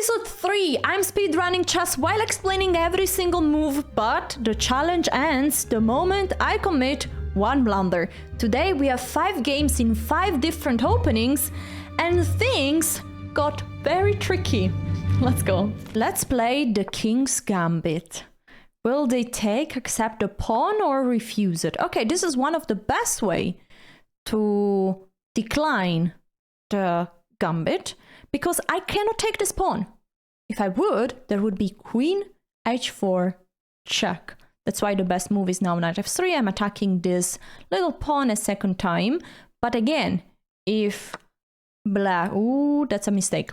Episode 3, I'm speedrunning chess while explaining every single move, but the challenge ends the moment I commit one blunder. Today we have 5 games in 5 different openings, and things got very tricky. Let's go. Let's play the King's Gambit. Will they accept the pawn or refuse it? Okay, this is one of the best way to decline the Gambit, because I cannot take this pawn. If I would, there would be queen h4 check. That's why the best move is now knight f3. I'm attacking this little pawn a second time. But again, if black... Ooh, that's a mistake.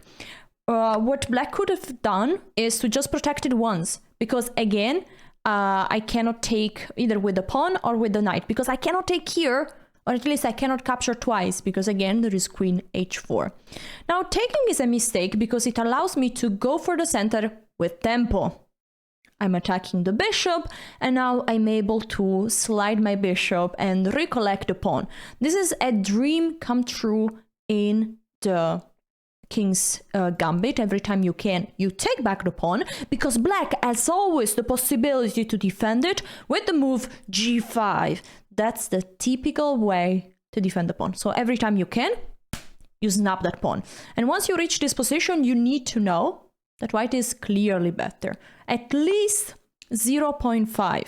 What black could have done is to just protect it once. Because again, I cannot take either with the pawn or with the knight. Because I cannot take here, or at least I cannot capture twice, because again, there is queen h4. Now, taking is a mistake because it allows me to go for the center with tempo. I'm attacking the bishop, and now I'm able to slide my bishop and recollect the pawn. This is a dream come true in the King's Gambit. Every time you can, you take back the pawn, because black has always the possibility to defend it with the move g5. That's the typical way to defend the pawn. So every time you can, you snap that pawn. And once you reach this position, you need to know that white is clearly better. At least 0.5.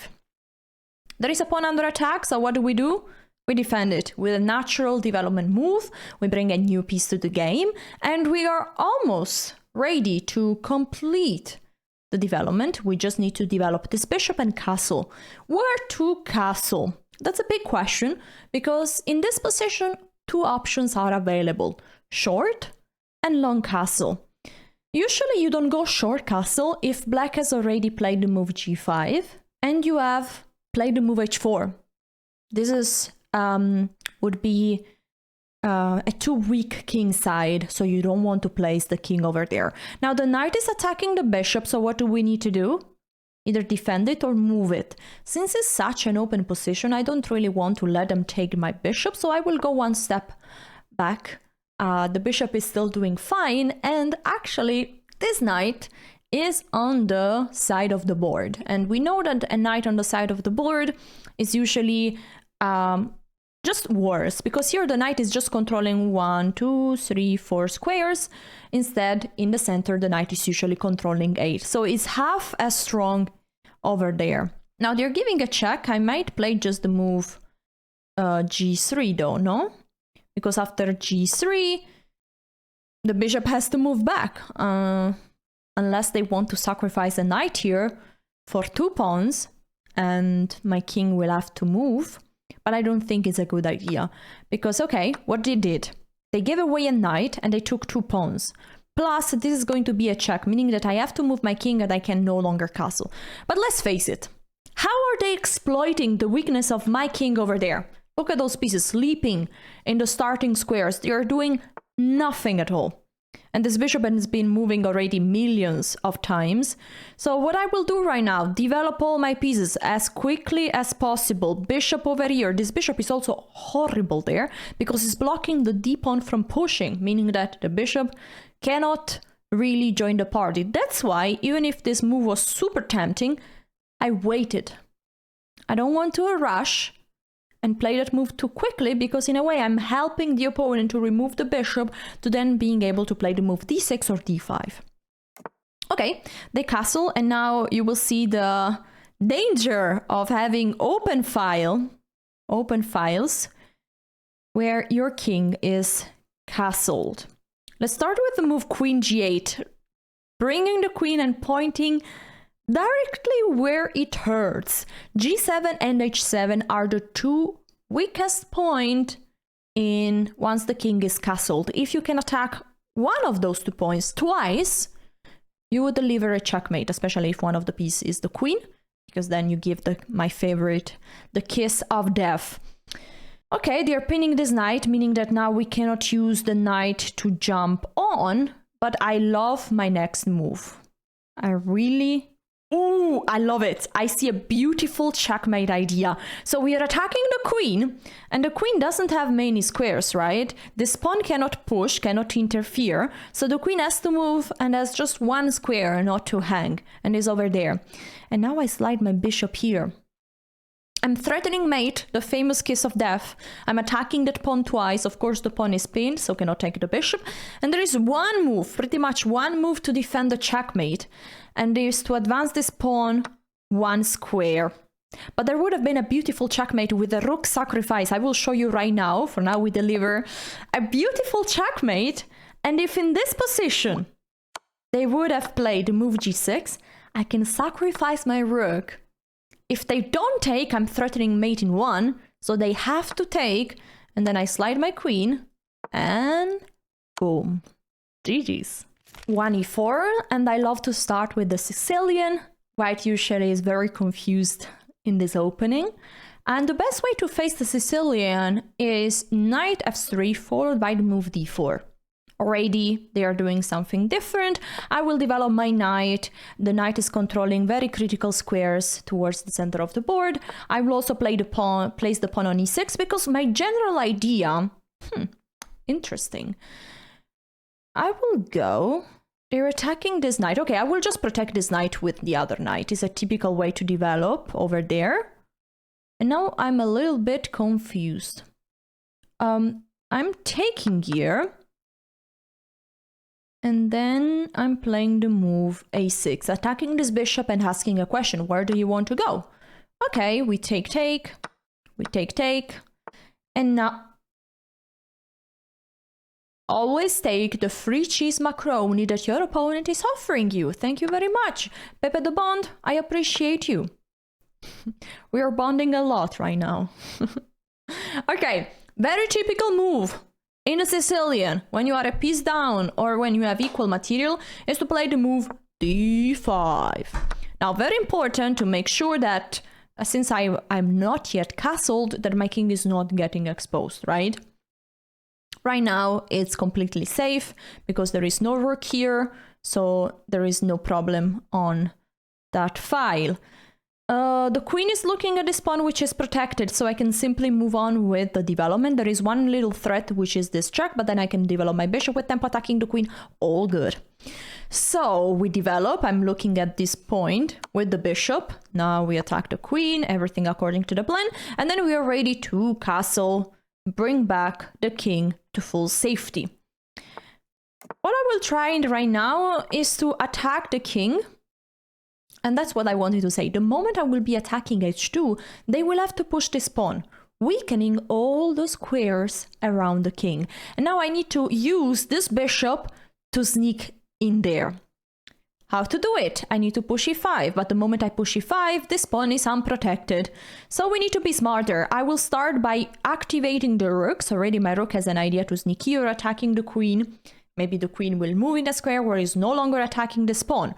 There is a pawn under attack, so what do? We defend it with a natural development move. We bring a new piece to the game, and we are almost ready to complete the development. We just need to develop this bishop and castle. Where to castle? That's a big question, because in this position, 2 options are available: short and long castle. Usually you don't go short castle if black has already played the move g5 and you have played the move h4. This is would be a too weak king side, so you don't want to place the king over there. Now the knight is attacking the bishop, so what do we need to do? Either defend it or move it. Since it's such an open position, I don't really want to let them take my bishop, so I will go one step back. The bishop is still doing fine, and actually this knight is on the side of the board. And we know that a knight on the side of the board is usually just worse, because here the knight is just controlling 1, 2, 3, 4 squares. Instead, in the center, the knight is usually controlling 8. So it's half as strong over there. Now they're giving a check. I might play just the move g3 though, no? Because after g3, the bishop has to move back. Unless they want to sacrifice a knight here for 2 pawns, and my king will have to move. But I don't think it's a good idea, because, okay, what they did? They gave away a knight and they took 2 pawns. Plus, this is going to be a check, meaning that I have to move my king and I can no longer castle. But let's face it, how are they exploiting the weakness of my king over there? Look at those pieces sleeping in the starting squares. They are doing nothing at all. And this bishop has been moving already millions of times. So what I will do right now, develop all my pieces as quickly as possible. Bishop over here. This bishop is also horrible there, because it's blocking the d pawn from pushing, meaning that the bishop cannot really join the party. That's why, even if this move was super tempting, I waited. I don't want to rush and play that move too quickly, because in a way I'm helping the opponent to remove the bishop, to then being able to play the move d6 or d5. Okay, they castle, and now you will see the danger of having open files where your king is castled. Let's start with the move queen g8, bringing the queen and pointing directly where it hurts. g7 and h7 are the 2 weakest points in once the king is castled. If you can attack one of those 2 points twice, you would deliver a checkmate, especially if one of the pieces is the queen, because then you give my favorite the kiss of death. Okay, they're pinning this knight, meaning that now we cannot use the knight to jump on, but I love my next move. I really Ooh, I love it. I see a beautiful checkmate idea. So we are attacking the queen, and the queen doesn't have many squares, right? This pawn cannot push, cannot interfere. So the queen has to move and has just one square, not to hang, and is over there. And now I slide my bishop here. I'm threatening mate, the famous kiss of death. I'm attacking that pawn twice. Of course, the pawn is pinned, so cannot take the bishop. And there is one move, pretty much one move to defend the checkmate. And is to advance this pawn one square. But there would have been a beautiful checkmate with a rook sacrifice. I will show you right now. For now, we deliver a beautiful checkmate. And if in this position, they would have played move g6, I can sacrifice my rook. If they don't take, I'm threatening mate in one, so they have to take, and then I slide my queen, and boom, GG's. 1e4, and I love to start with the Sicilian. White usually is very confused in this opening, and the best way to face the Sicilian is knight f3 followed by the move d4. Already they are doing something different. I will develop my knight. The knight is controlling very critical squares towards the center of the board. I will also place the pawn on e6 because my general idea, interesting. I will go, they're attacking this knight. Okay, I will just protect this knight with the other knight. It's a typical way to develop over there. And now I'm a little bit confused. I'm taking here. And then I'm playing the move a6, attacking this bishop and asking a question, where do you want to go? Okay, we take, we take, and now always take the free cheese macaroni that your opponent is offering you. Thank you very much. Pepe the Bond, I appreciate you. We are bonding a lot right now. Okay, very typical move. In a Sicilian, when you are a piece down or when you have equal material, is to play the move d5. Now, very important to make sure that, since I'm not yet castled, that my king is not getting exposed, right? Right now, it's completely safe because there is no rook here, so there is no problem on that file. The queen is looking at this pawn which is protected, so I can simply move on with the development. There is one little threat, which is this check, but then I can develop my bishop with tempo attacking the queen. All good. So we develop. I'm looking at this point with the bishop. Now we attack the queen, everything according to the plan. And then we are ready to castle, bring back the king to full safety. What I will try right now is to attack the king. And that's what I wanted to say. The moment I will be attacking h2, they will have to push this pawn, weakening all the squares around the king. And now I need to use this bishop to sneak in there. How to do it? I need to push e5, but the moment I push e5, this pawn is unprotected. So we need to be smarter. I will start by activating the rooks. Already my rook has an idea to sneak here, attacking the queen. Maybe the queen will move in the square where it's no longer attacking this pawn.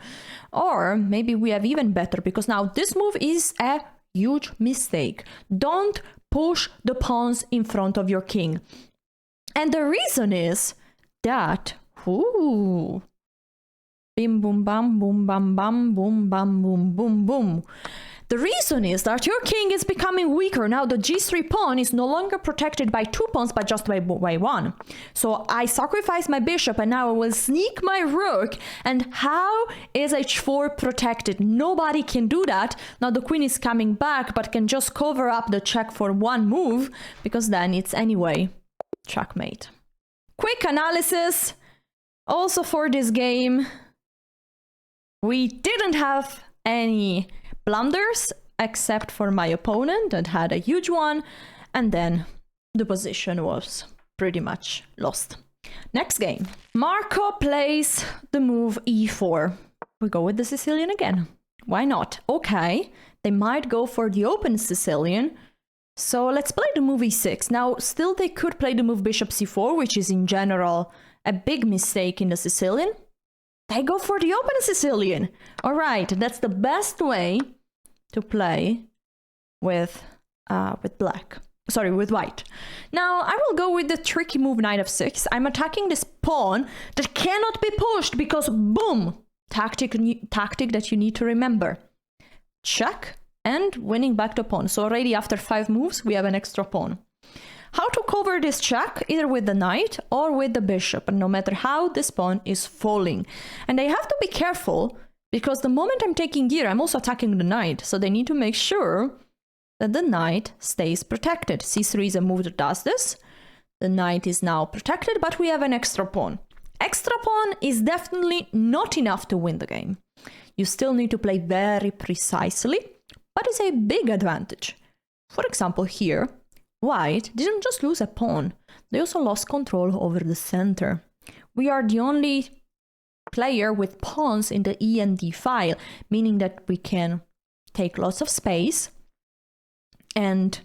Or maybe we have even better, because now this move is a huge mistake. Don't push the pawns in front of your king. And the reason is that, ooh, bim boom bam boom bam bam boom bam boom boom boom. The reason is that your king is becoming weaker. Now the g3 pawn is no longer protected by two pawns, but just by one. So I sacrifice my bishop and now I will sneak my rook. And how is h4 protected? Nobody can do that. Now the queen is coming back, but can just cover up the check for one move, because then it's anyway checkmate. Quick analysis. Also for this game, we didn't have any blunders except for my opponent that had a huge one, and then the position was pretty much lost. Next game, Marco plays the move e4. We go with the Sicilian again. Why not? Okay, they might go for the open Sicilian, so let's play the move e6. Now still they could play the move bishop c4, which is in general a big mistake in the Sicilian. They go for the open Sicilian. All right, that's the best way to play with black. Sorry, with white. Now I will go with the tricky move knight f6. I'm attacking this pawn that cannot be pushed because boom, tactic that you need to remember. Check and winning back the pawn. So already after 5 moves, we have an extra pawn. How to cover this check? Either with the knight or with the bishop, and no matter how, this pawn is falling. And I have to be careful, because the moment I'm taking here, I'm also attacking the knight, so they need to make sure that the knight stays protected. c3 is a move that does this. The knight is now protected, but we have an extra pawn. Extra pawn is definitely not enough to win the game. You still need to play very precisely, but it's a big advantage. For example, here, white didn't just lose a pawn, they also lost control over the center. We are the only player with pawns in the E and D file, meaning that we can take lots of space and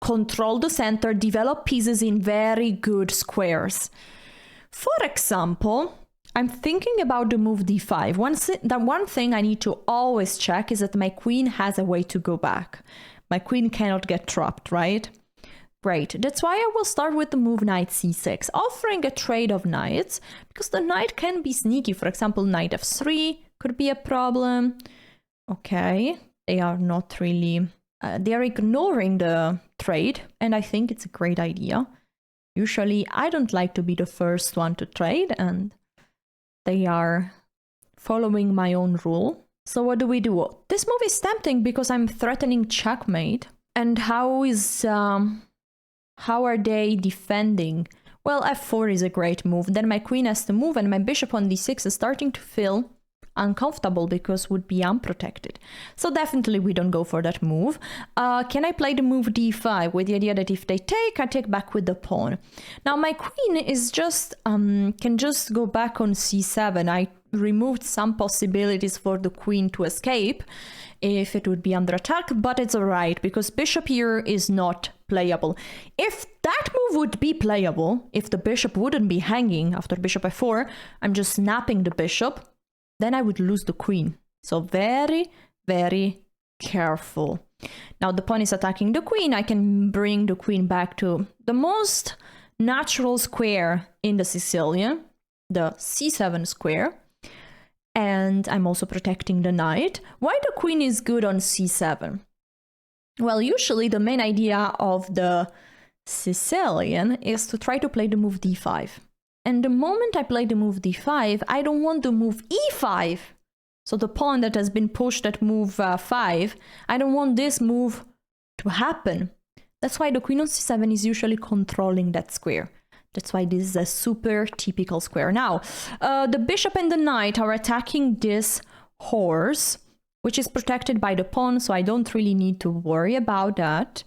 control the center, develop pieces in very good squares. For example, I'm thinking about the move d5. One thing I need to always check is that my queen has a way to go back. My queen cannot get trapped, right? Great. That's why I will start with the move knight c6, offering a trade of knights, because the knight can be sneaky. For example, knight f3 could be a problem. Okay, they are not really... they are ignoring the trade, and I think it's a great idea. Usually, I don't like to be the first one to trade, and they are following my own rule. So what do we do? This move is tempting because I'm threatening checkmate. And how are they defending? Well, f4 is a great move. Then my queen has to move, and my bishop on d6 is starting to feel uncomfortable because would be unprotected. So definitely we don't go for that move. Can I play the move d5 with the idea that if they take, I take back with the pawn? Now my queen is just can just go back on c7. I removed some possibilities for the queen to escape if it would be under attack, but it's alright because bishop here is not playable. If that move would be playable, if the bishop wouldn't be hanging after bishop f4, I'm just snapping the bishop, then I would lose the queen. So very, very careful. Now the pawn is attacking the queen. I can bring the queen back to the most natural square in the Sicilian, the c7 square. And I'm also protecting the knight. Why the queen is good on c7? Well, usually the main idea of the Sicilian is to try to play the move d5. And the moment I play the move d5, I don't want to move e5. So the pawn that has been pushed at move 5, I don't want this move to happen. That's why the queen on c7 is usually controlling that square. That's why this is a super typical square. Now, the bishop and the knight are attacking this horse, which is protected by the pawn, so I don't really need to worry about that.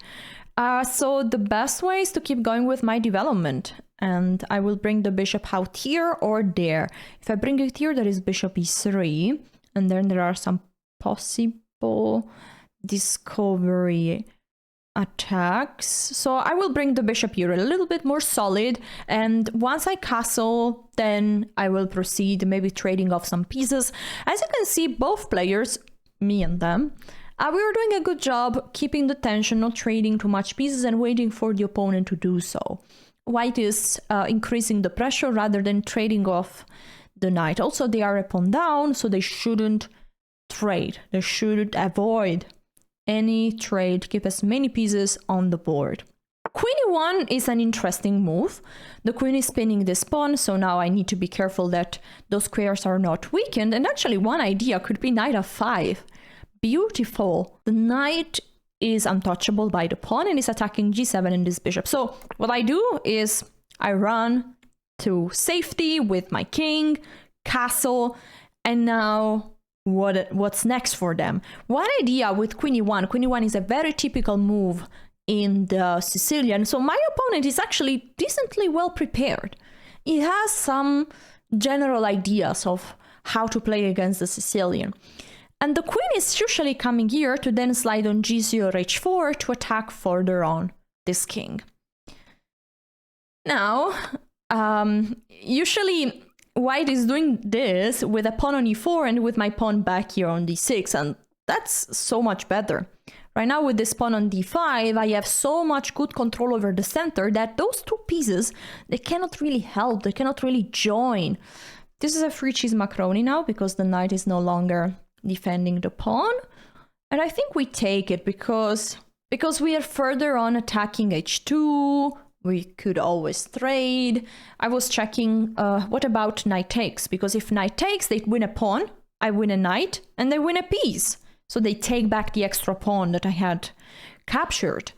So the best way is to keep going with my development. And I will bring the bishop out here or there. If I bring it here, there is bishop e3. And then there are some possible discovery attacks. So I will bring the bishop here a little bit more solid. And once I castle, then I will proceed, maybe trading off some pieces. As you can see, both players, me and them, we were doing a good job keeping the tension, not trading too much pieces and waiting for the opponent to do so. White is increasing the pressure rather than trading off the knight. Also, they are a pawn down, so they shouldn't trade. They should avoid any trade, keep as many pieces on the board. Queen e1 is an interesting move. The queen is spinning this pawn, so now I need to be careful that those squares are not weakened. And actually, one idea could be knight f5. Beautiful. The knight is untouchable by the pawn and is attacking g7 and this bishop. So what I do is I run to safety with my king, castle, and now what's next for them? One idea with queen e1. Queen e1 is a very typical move in the Sicilian. So my opponent is actually decently well prepared. He has some general ideas of how to play against the Sicilian. And the queen is usually coming here to then slide on g0 h4 to attack further on this king. Now, usually white is doing this with a pawn on e4 and with my pawn back here on d6, and that's so much better. Right now with this pawn on d5, I have so much good control over the center that those two pieces, they cannot really help, they cannot really join. This is a free cheese macaroni now because the knight is no longer defending the pawn. And I think we take it because we are further on attacking h2. We could always trade. I was checking, what about knight takes? Because if knight takes, they win a pawn, I win a knight, and they win a piece. So they take back the extra pawn that I had captured.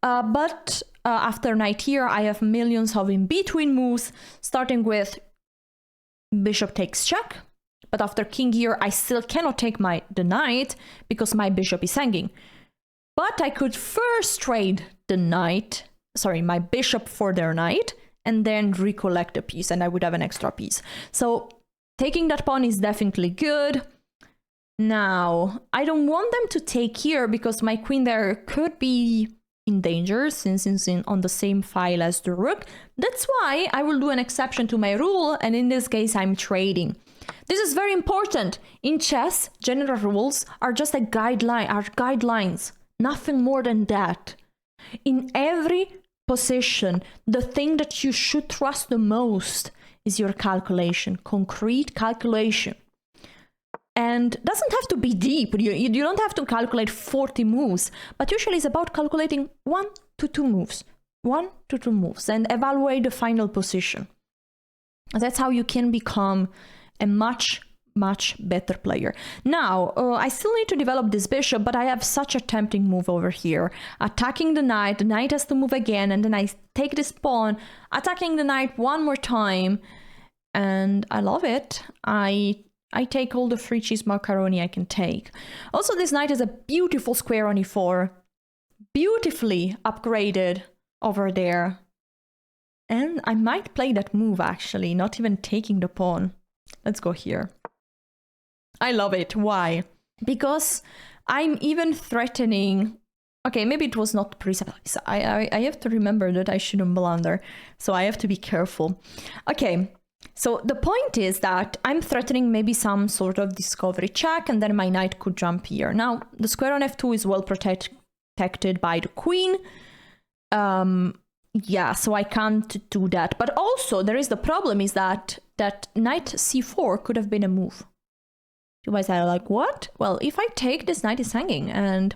But after knight here, I have millions of in-between moves, starting with bishop takes check. But after king here, I still cannot take the knight because my bishop is hanging. But I could first trade the knight, sorry, my bishop for their knight, and then recollect a piece, and I would have an extra piece. So taking that pawn is definitely good. Now, I don't want them to take here because my queen there could be in danger since it's on the same file as the rook. That's why I will do an exception to my rule, and in this case I'm trading. This is very important. In chess, general rules are just a guideline, are guidelines, nothing more than that. In every position, the thing that you should trust the most is your calculation, concrete calculation. And doesn't have to be deep. You don't have to calculate 40 moves, but usually it's about calculating 1 to 2 moves, 1 to 2 moves, and evaluate the final position. That's how you can become a much better player. Now, I still need to develop this bishop, but I have such a tempting move over here. Attacking the knight has to move again, and then I take this pawn, attacking the knight one more time, and I love it. I take all the free cheese macaroni I can take. Also, this knight is a beautiful square on e4, beautifully upgraded over there. And I might play that move actually, not even taking the pawn. Let's go here. I love it. Why? Because I'm even threatening... Okay, maybe it was not precise. I have to remember that I shouldn't blunder, so I have to be careful. Okay, so the point is that I'm threatening maybe some sort of discovery check, and then my knight could jump here. Now, the square on f2 is well protected by the queen. Yeah, so I can't do that. But also, there is the problem is that knight c4 could have been a move. You guys are like, what? Well, if I take, this knight is hanging, and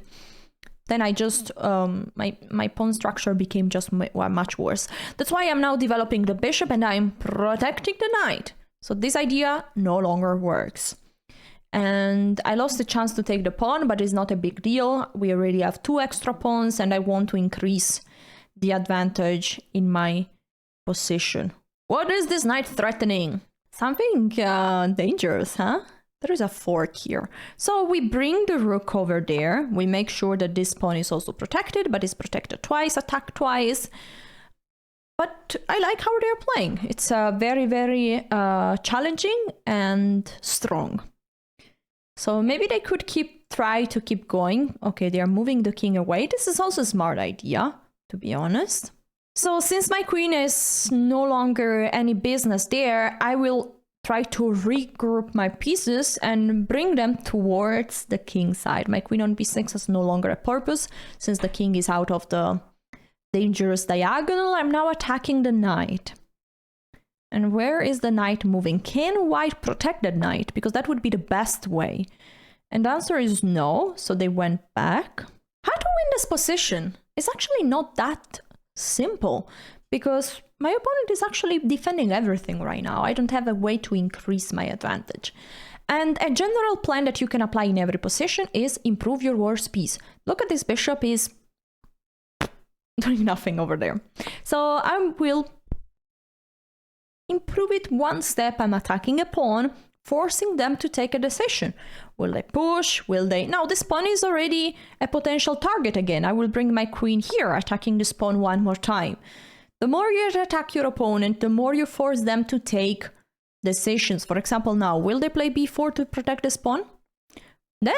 then I just, my pawn structure became just much worse. That's why I'm now developing the bishop and I'm protecting the knight. So this idea no longer works. And I lost the chance to take the pawn, but it's not a big deal. We already have 2 extra pawns and I want to increase the advantage in my position. What is this knight threatening? Something dangerous, huh? There is a fork here. So we bring the rook over there. We make sure that this pawn is also protected, but it's protected twice, attacked twice. But I like how they're playing. It's very, very challenging and strong. So maybe they could try to keep going. Okay, they are moving the king away. This is also a smart idea, to be honest. So since my queen is no longer any business there, I will try to regroup my pieces and bring them towards the king side. My queen on b6 has no longer a purpose since the king is out of the dangerous diagonal. I'm now attacking the knight. And where is the knight moving? Can white protect the knight? Because that would be the best way. And the answer is no, so they went back. How to win this position? It's actually not that simple, because my opponent is actually defending everything right now. I don't have a way to increase my advantage. And a general plan that you can apply in every position is improve your worst piece. Look at this bishop is doing nothing over there. So I will improve it one step. I'm attacking a pawn, forcing them to take a decision. Will they push? Will they... Now this pawn is already a potential target again. I will bring my queen here, attacking this pawn one more time. The more you attack your opponent, the more you force them to take decisions. For example, now, will they play b4 to protect this pawn? Then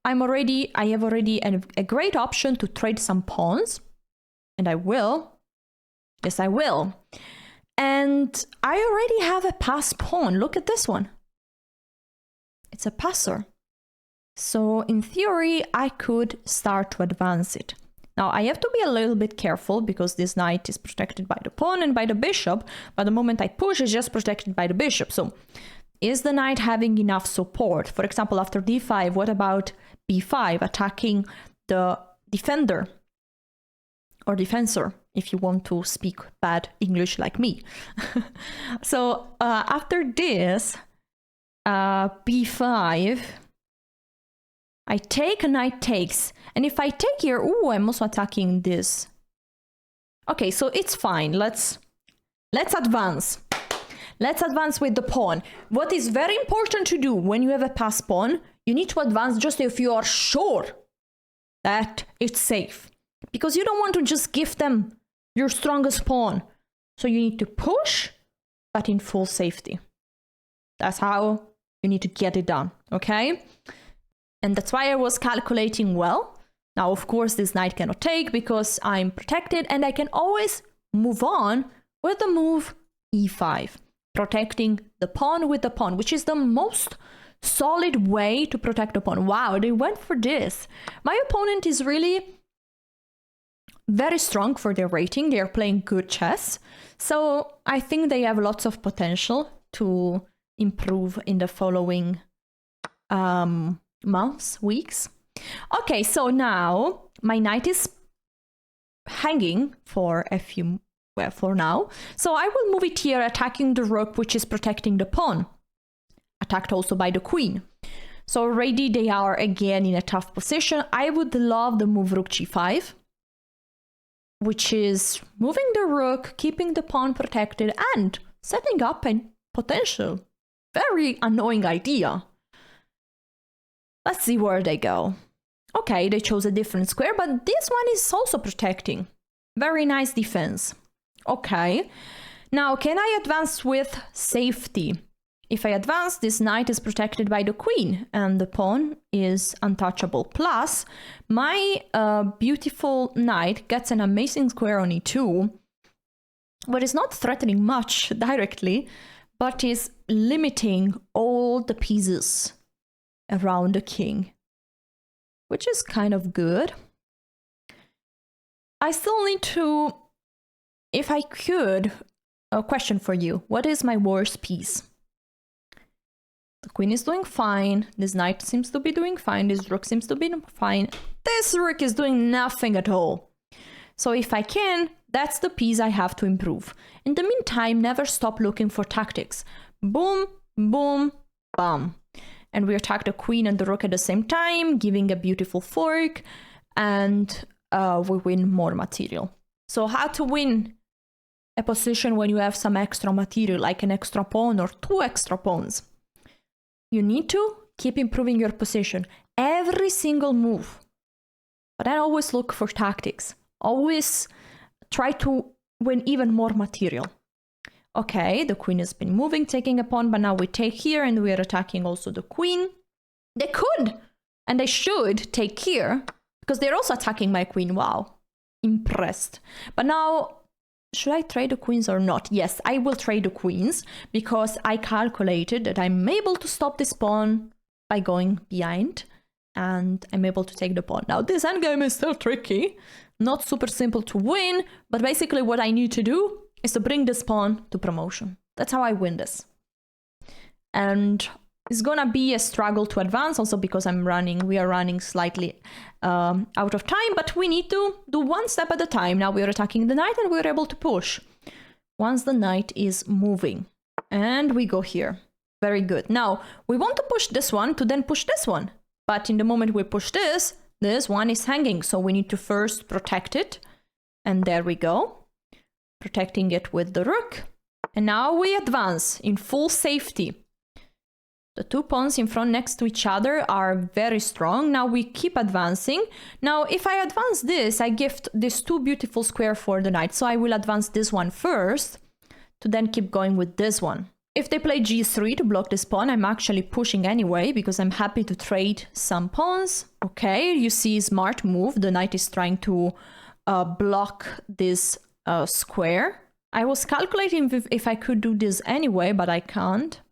I have already a great option to trade some pawns. And I will. Yes, I will. And I already have a pass pawn. Look at this one. It's a passer. So in theory, I could start to advance it. Now, I have to be a little bit careful because this knight is protected by the pawn and by the bishop, but the moment I push, it's just protected by the bishop. So Is the knight having enough support? For example, after d5, what about b5, attacking the defender or defensor, if you want to speak bad English like me. So after this, b5, I take, knight takes. And if I take here, ooh, I'm also attacking this. Okay, so it's fine. Let's advance. Let's advance with the pawn. What is very important to do when you have a pass pawn, you need to advance just if you are sure that it's safe. Because you don't want to just give them your strongest pawn. So you need to push, but in full safety. That's how you need to get it done, okay? And that's why I was calculating well. Now, of course, this knight cannot take because I'm protected, and I can always move on with the move e5, protecting the pawn with the pawn, which is the most solid way to protect the pawn. Wow, they went for this. My opponent is really very strong for their rating. They are playing good chess. So I think they have lots of potential to improve in the following months, weeks. Okay, so now my knight is hanging for a few, well, for now. So I will move it here, attacking the rook, which is protecting the pawn. Attacked also by the queen. So already they are again in a tough position. I would love the move rook g5, which is moving the rook, keeping the pawn protected, and setting up a potential very annoying idea. Let's see where they go. Okay, they chose a different square, but this one is also protecting. Very nice defense. Okay, now can I advance with safety? If I advance, this knight is protected by the queen and the pawn is untouchable. Plus, my beautiful knight gets an amazing square on e2, but is not threatening much directly, but is limiting all the pieces around the king, which is kind of good. I still need to, if I could, a question for you. What is my worst piece? The queen is doing fine. This knight seems to be doing fine. This rook seems to be fine. This rook is doing nothing at all. So if I can, that's the piece I have to improve. In the meantime, never stop looking for tactics. Boom, boom, bam. And we attack the queen and the rook at the same time, giving a beautiful fork, and we win more material. So how to win a position when you have some extra material, like an extra pawn or two extra pawns? You need to keep improving your position every single move. But I always look for tactics. Always try to win even more material. Okay, the queen has been moving, taking a pawn, but now we take here and we are attacking also the queen. They could, and they should take here, because they're also attacking my queen. Wow, impressed. But now, should I trade the queens or not? Yes, I will trade the queens, because I calculated that I'm able to stop this pawn by going behind, and I'm able to take the pawn. Now, this endgame is still tricky, not super simple to win, but basically what I need to do is to bring this pawn to promotion. That's how I win this. And it's gonna be a struggle to advance, also because we are running slightly out of time, but we need to do one step at a time. Now we are attacking the knight and we're able to push once the knight is moving. And we go here. Very good. Now we want to push this one to then push this one. But in the moment we push this, this one is hanging. So we need to first protect it. And there we go. Protecting it with the rook. And now we advance in full safety. The two pawns in front next to each other are very strong. Now we keep advancing. Now if I advance this, I gift this two beautiful square for the knight. So I will advance this one first to then keep going with this one. If they play g3 to block this pawn, I'm actually pushing anyway because I'm happy to trade some pawns. Okay, you see, smart move. The knight is trying to block this square. I was calculating if I could do this anyway, but I can't.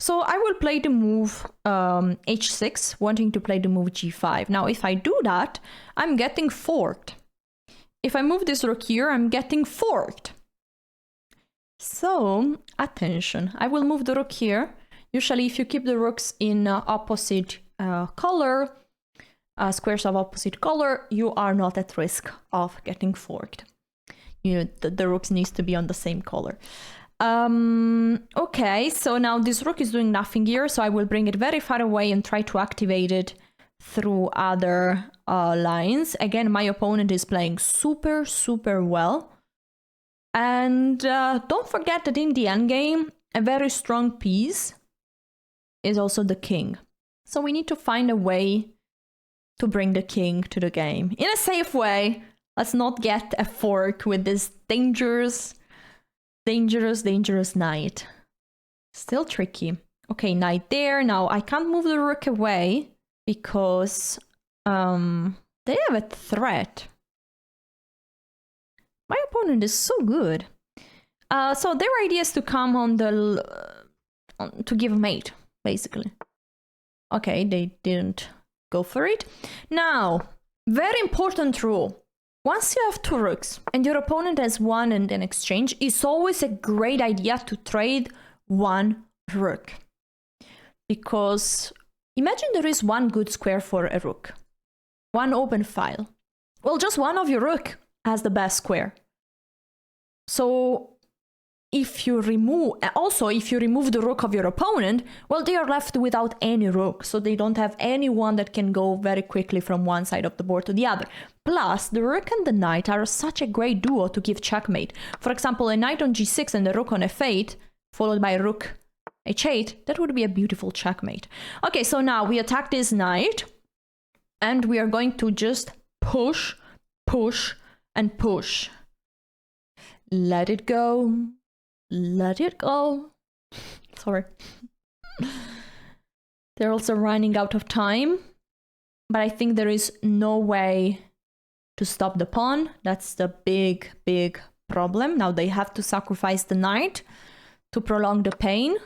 So I will play the move h6, wanting to play the move g5. Now, if I do that, I'm getting forked. If I move this rook here, I'm getting forked. So, attention. I will move the rook here. Usually if you keep the rooks in opposite color, squares of opposite color, you are not at risk of getting forked. The rooks needs to be on the same color. Okay, so now this rook is doing nothing here, so I will bring it very far away and try to activate it through other lines. Again, my opponent is playing super, super well. And don't forget that in the endgame, a very strong piece is also the king. So we need to find a way to bring the king to the game in a safe way. Let's not get a fork with this dangerous knight. Still tricky. Okay, knight there. Now I can't move the rook away because they have a threat. My opponent is so good. So their idea is to come on to give a mate, basically. Okay, they didn't go for it. Now, very important rule. Once you have two rooks and your opponent has one and an exchange, it's always a great idea to trade one rook. Because imagine there is one good square for a rook. One open file. Well, just one of your rook has the best square. So if you remove the rook of your opponent, well, they are left without any rook, so they don't have anyone that can go very quickly from one side of the board to the other. Plus, the rook and the knight are such a great duo to give checkmate. For example, a knight on g6 and a rook on f8, followed by rook h8, that would be a beautiful checkmate. Okay, so now we attack this knight, and we are going to just push, push, and push. Let it go. Let it go. Sorry. They're also running out of time, but I think there is no way to stop the pawn. That's the big, big problem. Now they have to sacrifice the knight to prolong the pain.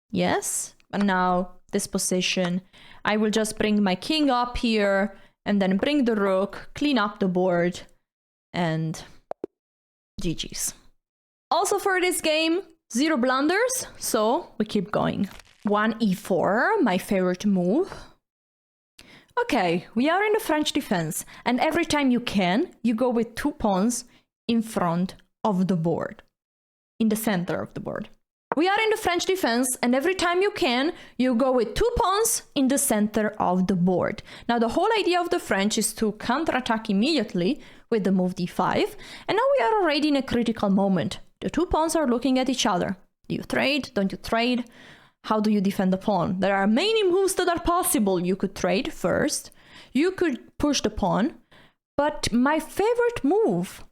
Yes, but now this position, I will just bring my king up here and then bring the rook, clean up the board, and GG's. Also for this game, 0 blunders, so we keep going. 1 e4, my favorite move. Okay, we are in the French defense, and every time you can, you go with 2 pawns in front of the board, in the center of the board. We are in the French defense, and every time you can, you go with 2 pawns in the center of the board. Now, the whole idea of the French is to counterattack immediately with the move d5, and now we are already in a critical moment. The 2 pawns are looking at each other. Do you trade? Don't you trade? How do you defend the pawn? There are many moves that are possible. You could trade first. You could push the pawn. But my favorite move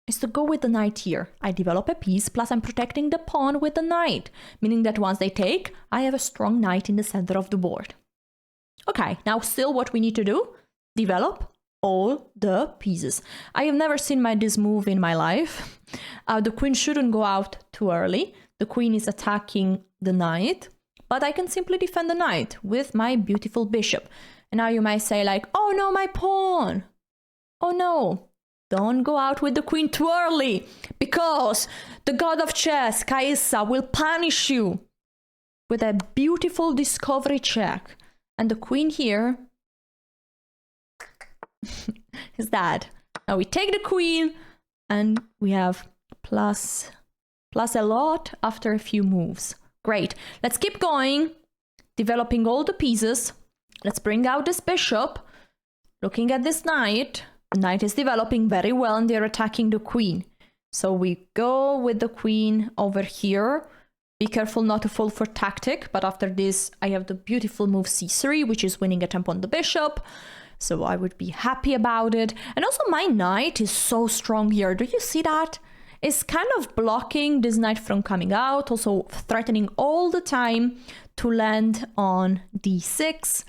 is to go with the knight here. I develop a piece, plus I'm protecting the pawn with the knight, meaning that once they take, I have a strong knight in the center of the board. Okay, now still what we need to do? Develop all the pieces. I have never seen this move in my life. The queen shouldn't go out too early. The queen is attacking the knight, but I can simply defend the knight with my beautiful bishop. And now you might say like, oh no, my pawn. Oh no. Don't go out with the queen too early, because the god of chess, Caissa, will punish you with a beautiful discovery check. And the queen here is that. Now we take the queen, and we have plus a lot after a few moves. Great. Let's keep going, developing all the pieces. Let's bring out this bishop, looking at this knight. The knight is developing very well, and they're attacking the queen. So we go with the queen over here. Be careful not to fall for tactic, but after this I have the beautiful move c3, which is winning a tempo on the bishop. So I would be happy about it. And also my knight is so strong here. Do you see that? It's kind of blocking this knight from coming out, also threatening all the time to land on d6.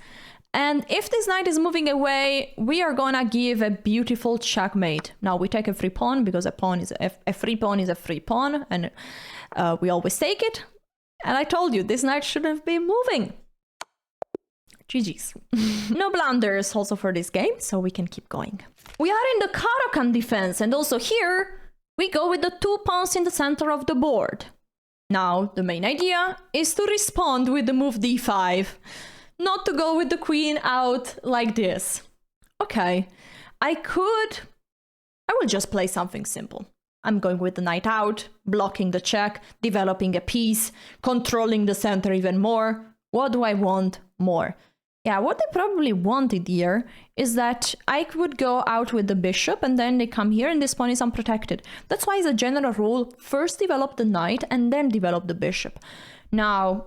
And if this knight is moving away, we are gonna give a beautiful checkmate. Now we take a free pawn, because a free pawn is a free pawn, and we always take it. And I told you, this knight shouldn't be moving. GG's. No blunders also for this game, so we can keep going. We are in the Caro-Kann defense, and also here we go with the 2 pawns in the center of the board. Now, the main idea is to respond with the move d5, not to go with the queen out like this. Okay, I will just play something simple. I'm going with the knight out, blocking the check, developing a piece, controlling the center even more. What do I want more? Yeah, what they probably wanted here is that I would go out with the bishop and then they come here and this pawn is unprotected. That's why as a general rule, first develop the knight and then develop the bishop. Now,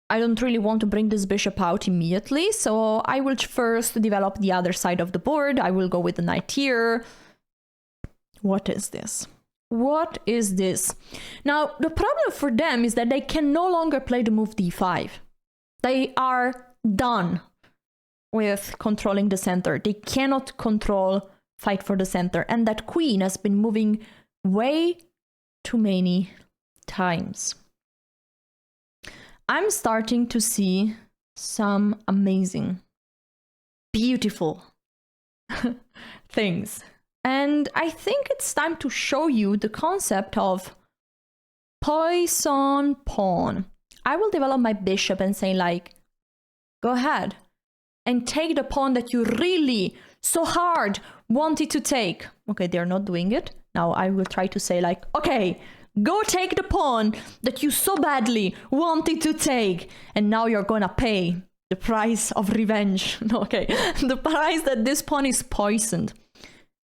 I don't really want to bring this bishop out immediately, so I will first develop the other side of the board. I will go with the knight here. What is this? What is this? Now, the problem for them is that they can no longer play the move d5. They are done with controlling the center. They cannot fight for the center. And that queen has been moving way too many times. I'm starting to see some amazing, beautiful things. And I think it's time to show you the concept of poison pawn. I will develop my bishop and say like, go ahead and take the pawn that you really so hard wanted to take. Okay, they're not doing it. Now I will try to say like, okay, go take the pawn that you so badly wanted to take. And now you're gonna pay the price of revenge. Okay, the price that this pawn is poisoned.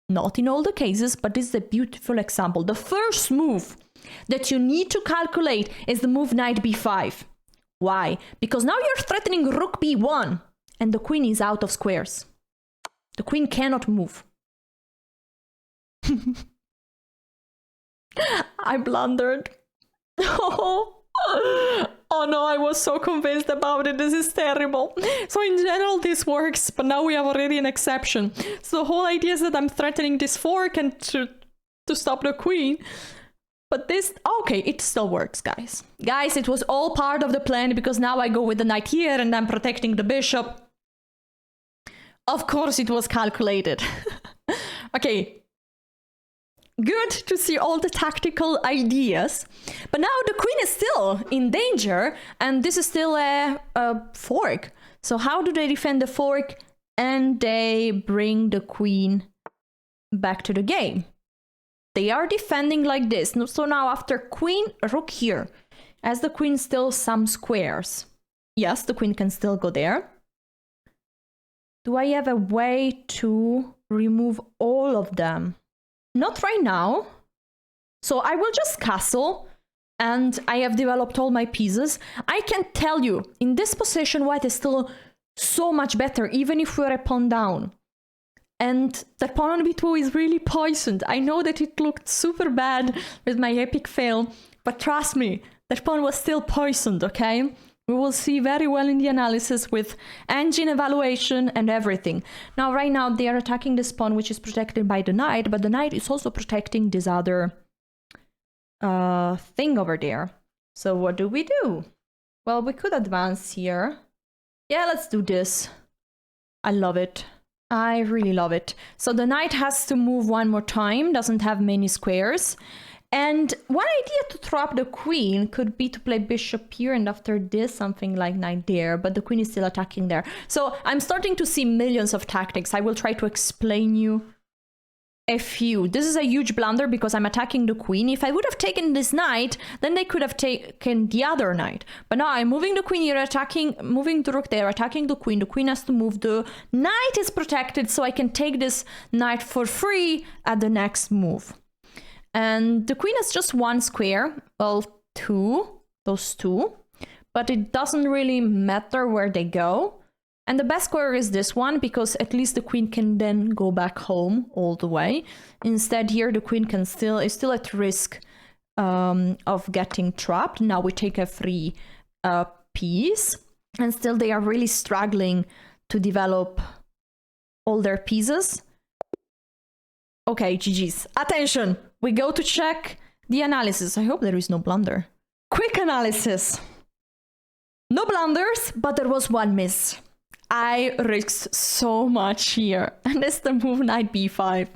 Not in all the cases, but this is a beautiful example. The first move that you need to calculate is the move knight b5. Why? Because now you're threatening rook b1 and the queen is out of squares. The queen cannot move. I blundered. Oh no, I was so convinced about it. This is terrible. So in general this works, but now we have already an exception. So the whole idea is that I'm threatening this fork and to stop the queen. But this, okay, it still works, guys. Guys, it was all part of the plan because now I go with the knight here and I'm protecting the bishop. Of course it was calculated. Okay. Good to see all the tactical ideas. But now the queen is still in danger and this is still a fork. So how do they defend the fork? And they bring the queen back to the game. They are defending like this. So now after queen, rook here, as the queen still some squares. Yes, the queen can still go there. Do I have a way to remove all of them? Not right now. So I will just castle and I have developed all my pieces. I can tell you, in this position, white is still so much better, even if we're a pawn down. And that pawn on b2 is really poisoned. I know that it looked super bad with my epic fail, but trust me, that pawn was still poisoned, okay? We will see very well in the analysis with engine evaluation and everything. Now, right now, they are attacking this pawn, which is protected by the knight, but the knight is also protecting this other thing over there. So what do we do? Well, we could advance here. Yeah, let's do this. I love it. I really love it. So the knight has to move one more time, doesn't have many squares. And one idea to trap the queen could be to play bishop here and after this something like knight there, but the queen is still attacking there. So I'm starting to see millions of tactics. I will try to explain you a few. This is a huge blunder because I'm attacking the queen. If I would have taken this knight, then they could have taken the other knight. But now I'm moving the queen here, moving the rook there, attacking the queen. The queen has to move. The knight is protected, so I can take this knight for free at the next move. And the queen has just one square, well, those two, but it doesn't really matter where they go. And the best square is this one, because at least the queen can then go back home all the way. Instead here, the queen is still at risk of getting trapped. Now we take a free piece, and still they are really struggling to develop all their pieces. Okay, GG's. Attention! We go to check the analysis. I hope there is no blunder. Quick analysis. No blunders, but there was one miss. I risked so much here, and it's the move knight b5.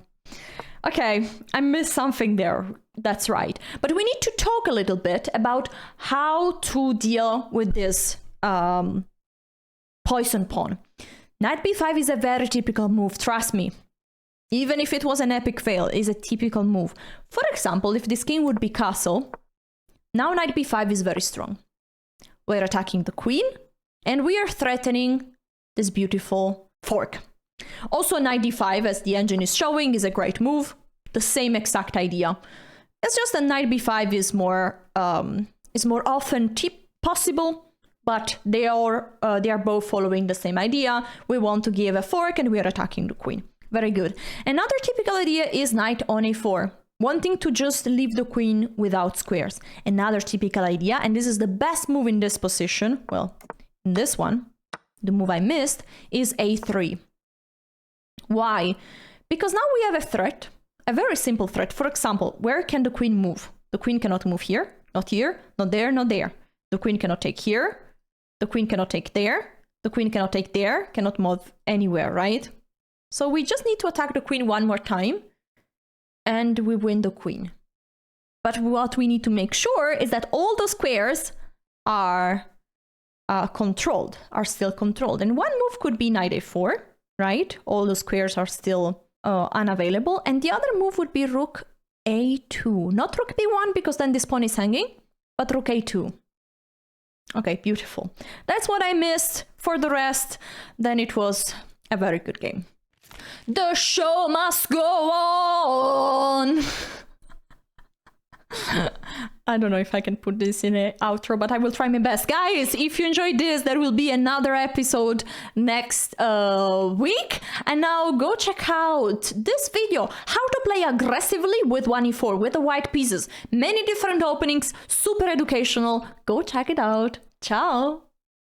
Okay, I missed something there. That's right. But we need to talk a little bit about how to deal with this poison pawn. Knight b5 is a very typical move, trust me. Even if it was an epic fail, it's a typical move. For example, if this king would be castle, now knight b5 is very strong. We're attacking the queen, and we are threatening this beautiful fork. Also, knight d5, as the engine is showing, is a great move. The same exact idea. It's just that knight b5 is more often possible, but they are both following the same idea. We want to give a fork, and we are attacking the queen. Very good. Another typical idea is knight on a4. Wanting to just leave the queen without squares. Another typical idea, and this is the best move in this position, well, in this one, the move I missed, is a3. Why? Because now we have a threat, a very simple threat. For example, where can the queen move? The queen cannot move here, not there, not there. The queen cannot take here, the queen cannot take there, the queen cannot take there, cannot move anywhere, right? So we just need to attack the queen one more time, and we win the queen. But what we need to make sure is that all the squares are controlled, are still controlled. And one move could be knight a4, right? All the squares are still unavailable. And the other move would be rook a2. Not rook b1, because then this pawn is hanging, but rook a2. Okay, beautiful. That's what I missed. For the rest, then it was a very good game. The show must go on! I don't know if I can put this in an outro, but I will try my best. Guys, if you enjoyed this, there will be another episode next week. And now go check out this video, how to play aggressively with 1e4, with the white pieces. Many different openings, super educational. Go check it out. Ciao!